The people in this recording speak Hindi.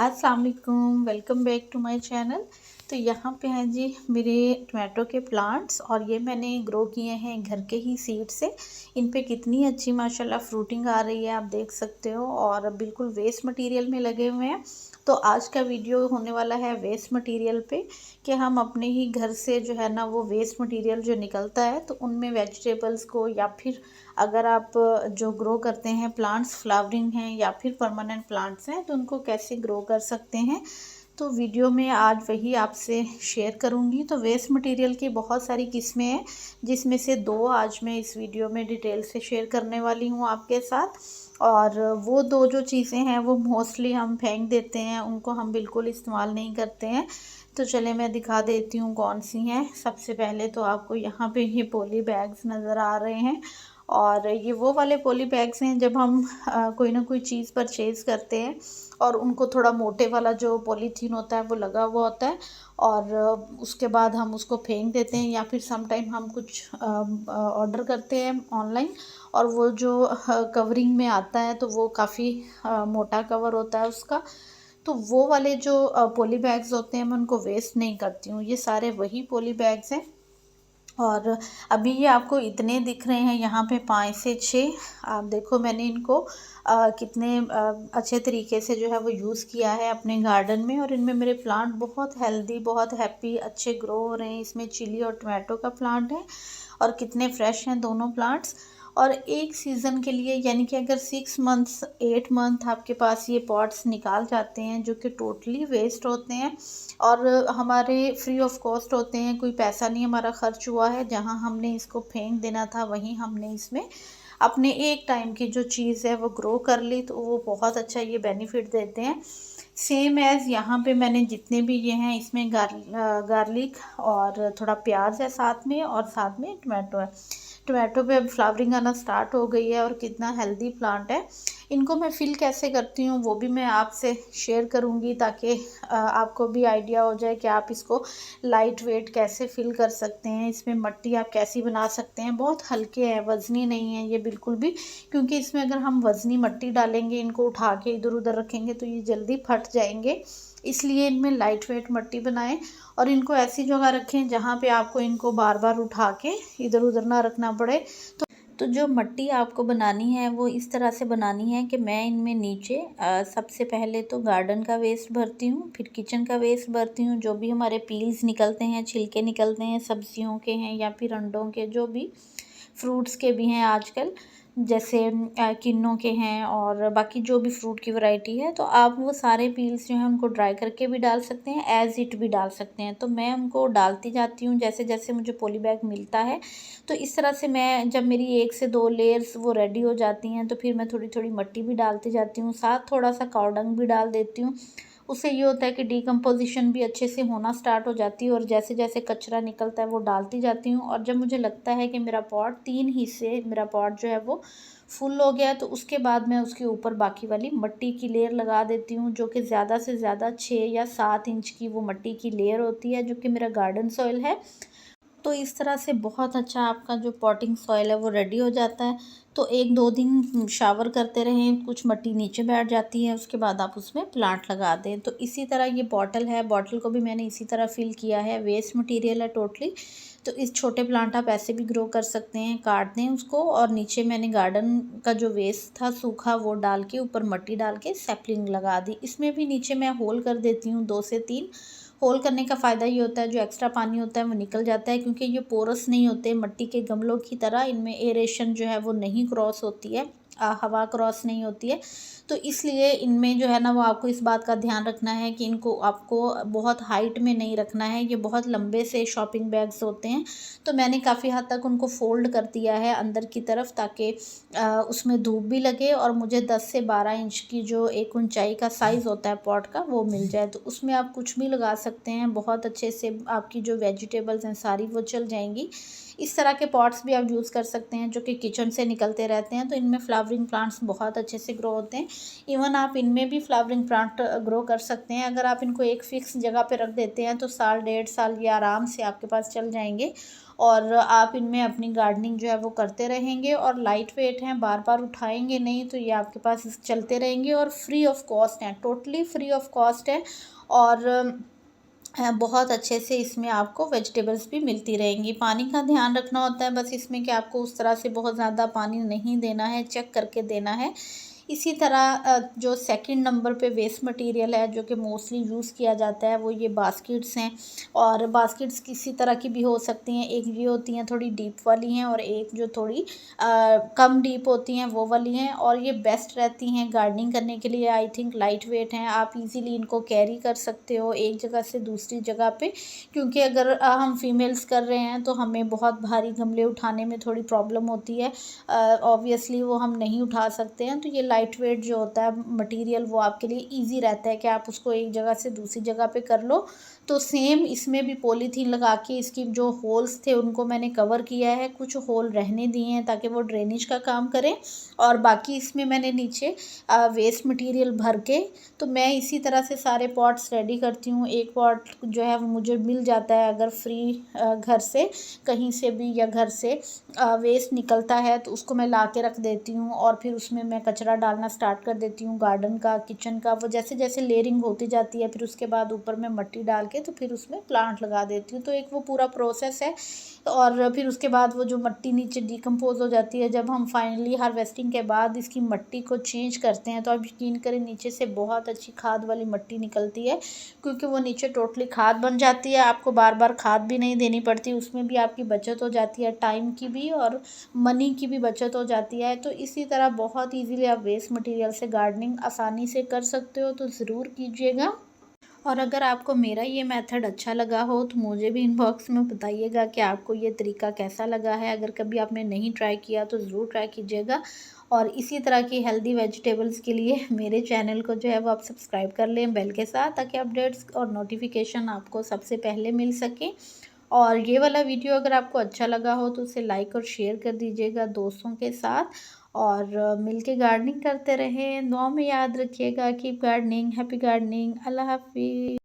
अस्सलाम वालेकुम, welcome back to my channel. तो यहाँ पे हैं जी मेरे टमाटो के प्लांट्स और ये मैंने ग्रो किए हैं घर के ही सीड से। इन पे कितनी अच्छी माशाल्लाह फ्रूटिंग आ रही है, आप देख सकते हो, और बिल्कुल वेस्ट मटेरियल में लगे हुए हैं। तो आज का वीडियो होने वाला है वेस्ट मटेरियल पे, कि हम अपने ही घर से जो है ना वो वेस्ट मटेरियल जो निकलता है तो उनमें वेजिटेबल्स को, या फिर अगर आप जो ग्रो करते हैं प्लांट्स फ्लावरिंग हैं या फिर परमानेंट प्लांट्स हैं तो उनको कैसे ग्रो कर सकते हैं। तो वीडियो में आज वही आपसे शेयर करूंगी। तो वेस्ट मटेरियल की बहुत सारी किस्में हैं, जिसमें से दो आज मैं इस वीडियो में डिटेल से शेयर करने वाली हूँ आपके साथ। और वो दो जो चीज़ें हैं वो मोस्टली हम फेंक देते हैं, उनको हम बिल्कुल इस्तेमाल नहीं करते हैं। तो चले मैं दिखा देती हूँ कौन सी हैं। सबसे पहले तो आपको यहाँ पे ये पॉली बैग्स नज़र आ रहे हैं, और ये वो वाले पॉली बैग्स हैं जब हम कोई ना कोई चीज़ परचेज़ करते हैं और उनको थोड़ा मोटे वाला जो पॉलीथीन होता है वो लगा हुआ होता है, और उसके बाद हम उसको फेंक देते हैं, या फिर सम टाइम हम कुछ ऑर्डर करते हैं ऑनलाइन और वो जो कवरिंग में आता है तो वो काफ़ी मोटा कवर होता है उसका। तो वो वाले जो पॉली बैग्स होते हैं मैं उनको वेस्ट नहीं करती हूँ, ये सारे वही पॉली बैग्स हैं। और अभी ये आपको इतने दिख रहे हैं यहाँ पे 5 से 6। आप देखो मैंने इनको कितने अच्छे तरीके से जो है वो यूज़ किया है अपने गार्डन में, और इनमें मेरे प्लांट बहुत हेल्दी, बहुत हैप्पी, अच्छे ग्रो हो रहे हैं। इसमें चिली और टमाटो का प्लांट है, और कितने फ्रेश हैं दोनों प्लांट्स। और एक सीज़न के लिए, यानी कि अगर 6 मंथ्स 8 मंथ आपके पास ये पॉट्स निकाल जाते हैं जो कि टोटली वेस्ट होते हैं और हमारे फ्री ऑफ कॉस्ट होते हैं, कोई पैसा नहीं हमारा खर्च हुआ है। जहां हमने इसको फेंक देना था वहीं हमने इसमें अपने एक टाइम की जो चीज़ है वो ग्रो कर ली, तो वो बहुत अच्छा ये बेनिफिट देते हैं। सेम एज़ यहाँ पे मैंने जितने भी ये हैं इसमें गार्लिक और थोड़ा प्याज है साथ में, और साथ में टमाटो है। टमाटो पे अब फ्लावरिंग आना स्टार्ट हो गई है और कितना हेल्दी प्लांट है। इनको मैं फिल कैसे करती हूँ वो भी मैं आपसे शेयर करूँगी, ताकि आपको भी आइडिया हो जाए कि आप इसको लाइट वेट कैसे फिल कर सकते हैं। इसमें मिट्टी आप कैसी बना सकते हैं, बहुत हल्के हैं, वज़नी नहीं है ये बिल्कुल भी, क्योंकि इसमें अगर हम वज़नी मिट्टी डालेंगे, इनको उठा के इधर उधर रखेंगे तो ये जल्दी फट जाएंगे। इसलिए इनमें लाइट वेट मिट्टी बनाएं और इनको ऐसी जगह रखें जहाँ पे आपको इनको बार बार उठा के इधर उधर ना रखना पड़े। तो जो मिट्टी आपको बनानी है वो इस तरह से बनानी है कि मैं इनमें नीचे सबसे पहले तो गार्डन का वेस्ट भरती हूँ, फिर किचन का वेस्ट भरती हूँ, जो भी हमारे पील्स निकलते हैं, छिलके निकलते हैं, सब्जियों के हैं या फिर अंडों के, जो भी फ्रूट्स के भी हैं आजकल, जैसे किन्नों के हैं और बाकी जो भी फ्रूट की वैरायटी है, तो आप वो सारे पील्स जो हैं उनको ड्राई करके भी डाल सकते हैं, एज़ इट भी डाल सकते हैं। तो मैं उनको डालती जाती हूँ जैसे जैसे मुझे पॉली बैग मिलता है। तो इस तरह से मैं, जब मेरी 1 से 2 लेयर्स वो रेडी हो जाती हैं तो फिर मैं थोड़ी थोड़ी मिट्टी भी डालती जाती हूँ, साथ थोड़ा सा काव डंग भी डाल देती हूँ। उससे ये होता है कि डिकम्पोजिशन भी अच्छे से होना स्टार्ट हो जाती है, और जैसे जैसे कचरा निकलता है वो डालती जाती हूँ। और जब मुझे लगता है कि मेरा पॉट 3 हिस्से, मेरा पॉट जो है वो फुल हो गया है, तो उसके बाद मैं उसके ऊपर बाकी वाली मिट्टी की लेयर लगा देती हूँ, जो कि ज़्यादा से ज़्यादा 6 या 7 इंच की वो मिट्टी की लेयर होती है, जो कि मेरा गार्डन सॉइल है। तो इस तरह से बहुत अच्छा आपका जो पॉटिंग सॉइल है वो रेडी हो जाता है। तो 1-2 दिन शावर करते रहें, कुछ मिट्टी नीचे बैठ जाती है, उसके बाद आप उसमें प्लांट लगा दें। तो इसी तरह ये बॉटल है, बॉटल को भी मैंने इसी तरह फिल किया है, वेस्ट मटेरियल है टोटली। तो इस छोटे प्लांट आप ऐसे भी ग्रो कर सकते हैं, काट दें उसको, और नीचे मैंने गार्डन का जो वेस्ट था सूखा वो डाल के, ऊपर मिट्टी डाल के सैपलिंग लगा दी। इसमें भी नीचे मैं होल कर देती हूँ 2 से 3। होल करने का फ़ायदा ये होता है जो एक्स्ट्रा पानी होता है वो निकल जाता है, क्योंकि ये पोरस नहीं होते मिट्टी के गमलों की तरह, इनमें एरेशन जो है वो नहीं क्रॉस होती है, हवा क्रॉस नहीं होती है। तो इसलिए इनमें जो है ना वो आपको इस बात का ध्यान रखना है कि इनको आपको बहुत हाइट में नहीं रखना है। ये बहुत लंबे से शॉपिंग बैग्स होते हैं, तो मैंने काफ़ी हद तक उनको फ़ोल्ड कर दिया है अंदर की तरफ, ताकि उसमें धूप भी लगे और मुझे 10 से 12 इंच की जो एक ऊंचाई का साइज़ होता है पॉट का वो मिल जाए। तो उसमें आप कुछ भी लगा सकते हैं, बहुत अच्छे से आपकी जो वेजिटेबल्स हैं सारी वो चल जाएंगी। इस तरह के पॉट्स भी आप यूज़ कर सकते हैं जो कि किचन से निकलते रहते हैं, तो इनमें फ्लावरिंग प्लांट्स बहुत अच्छे से ग्रो होते हैं। इवन आप इनमें भी फ्लावरिंग प्लांट ग्रो कर सकते हैं। अगर आप इनको एक फ़िक्स जगह पे रख देते हैं तो साल 1.5 साल ये आराम से आपके पास चल जाएंगे। और आप इनमें अपनी गार्डनिंग जो है वो करते रहेंगे और लाइट वेट हैं, बार बार उठाएंगे नहीं, तो ये आपके पास चलते रहेंगे और फ्री ऑफ कॉस्ट हैं, टोटली फ्री ऑफ कॉस्ट है। और बहुत अच्छे से इसमें आपको वेजिटेबल्स भी मिलती रहेंगी। पानी का ध्यान रखना होता है बस इसमें कि आपको उस तरह से बहुत ज़्यादा पानी नहीं देना है, चेक करके देना है। इसी तरह जो सेकंड नंबर पे वेस्ट मटेरियल है जो कि मोस्टली यूज़ किया जाता है वो ये बास्केट्स हैं। और बास्केट्स किसी तरह की भी हो सकती हैं, एक ये होती हैं थोड़ी डीप वाली हैं और एक जो थोड़ी कम डीप होती हैं वो वाली हैं, और ये बेस्ट रहती हैं गार्डनिंग करने के लिए। आई थिंक लाइट वेट हैं, आप इजीली इनको कैरी कर सकते हो एक जगह से दूसरी जगह पे, क्योंकि अगर हम फीमेल्स कर रहे हैं तो हमें बहुत भारी गमले उठाने में थोड़ी प्रॉब्लम होती है, ऑब्वियसली वो हम नहीं उठा सकते हैं। तो ये लाइट वेट जो होता है मटेरियल वो आपके लिए इजी रहता है कि आप उसको एक जगह से दूसरी जगह पे कर लो। तो सेम इसमें भी पॉलीथीन लगा के इसकी जो होल्स थे उनको मैंने कवर किया है, कुछ होल रहने दिए हैं ताकि वो ड्रेनेज का काम करें, और बाकी इसमें मैंने नीचे वेस्ट मटेरियल भर के, तो मैं इसी तरह से सारे पॉट्स रेडी करती हूँ। एक पॉट जो है वो मुझे मिल जाता है अगर फ्री घर से कहीं से भी, या घर से वेस्ट निकलता है तो उसको मैं ला के रख देती हूँ, और फिर उसमें मैं कचरा डालना स्टार्ट कर देती हूँ गार्डन का, किचन का। वो जैसे जैसे लेयरिंग होती जाती है फिर उसके बाद ऊपर में मिट्टी डाल के तो फिर उसमें प्लांट लगा देती हूँ। तो एक वो पूरा प्रोसेस है। और फिर उसके बाद वो जो मिट्टी नीचे डिकम्पोज हो जाती है, जब हम फाइनली हार्वेस्टिंग के बाद इसकी मिट्टी को चेंज करते हैं तो आप यकीन करें नीचे से बहुत अच्छी खाद वाली मिट्टी निकलती है, क्योंकि वो नीचे टोटली खाद बन जाती है। आपको बार बार खाद भी नहीं देनी पड़ती, उसमें भी आपकी बचत हो जाती है, टाइम की भी और मनी की भी बचत हो जाती है। तो इसी तरह बहुत ईजीली आप वेस्ट मटेरियल से गार्डनिंग आसानी से कर सकते हो, तो ज़रूर कीजिएगा। और अगर आपको मेरा ये मेथड अच्छा लगा हो तो मुझे भी इनबॉक्स में बताइएगा कि आपको ये तरीका कैसा लगा है। अगर कभी आपने नहीं ट्राई किया तो ज़रूर ट्राई कीजिएगा। और इसी तरह की हेल्दी वेजिटेबल्स के लिए मेरे चैनल को जो है वो आप सब्सक्राइब कर लें बेल के साथ, ताकि अपडेट्स और नोटिफिकेशन आपको सबसे पहले मिल सके। और ये वाला वीडियो अगर आपको अच्छा लगा हो तो उसे लाइक और शेयर कर दीजिएगा दोस्तों के साथ, और मिलके गार्डनिंग करते रहें। दुआ में याद रखिएगा। कीप गार्डनिंग, हैप्पी गार्डनिंग, अल्लाह हाफिज़।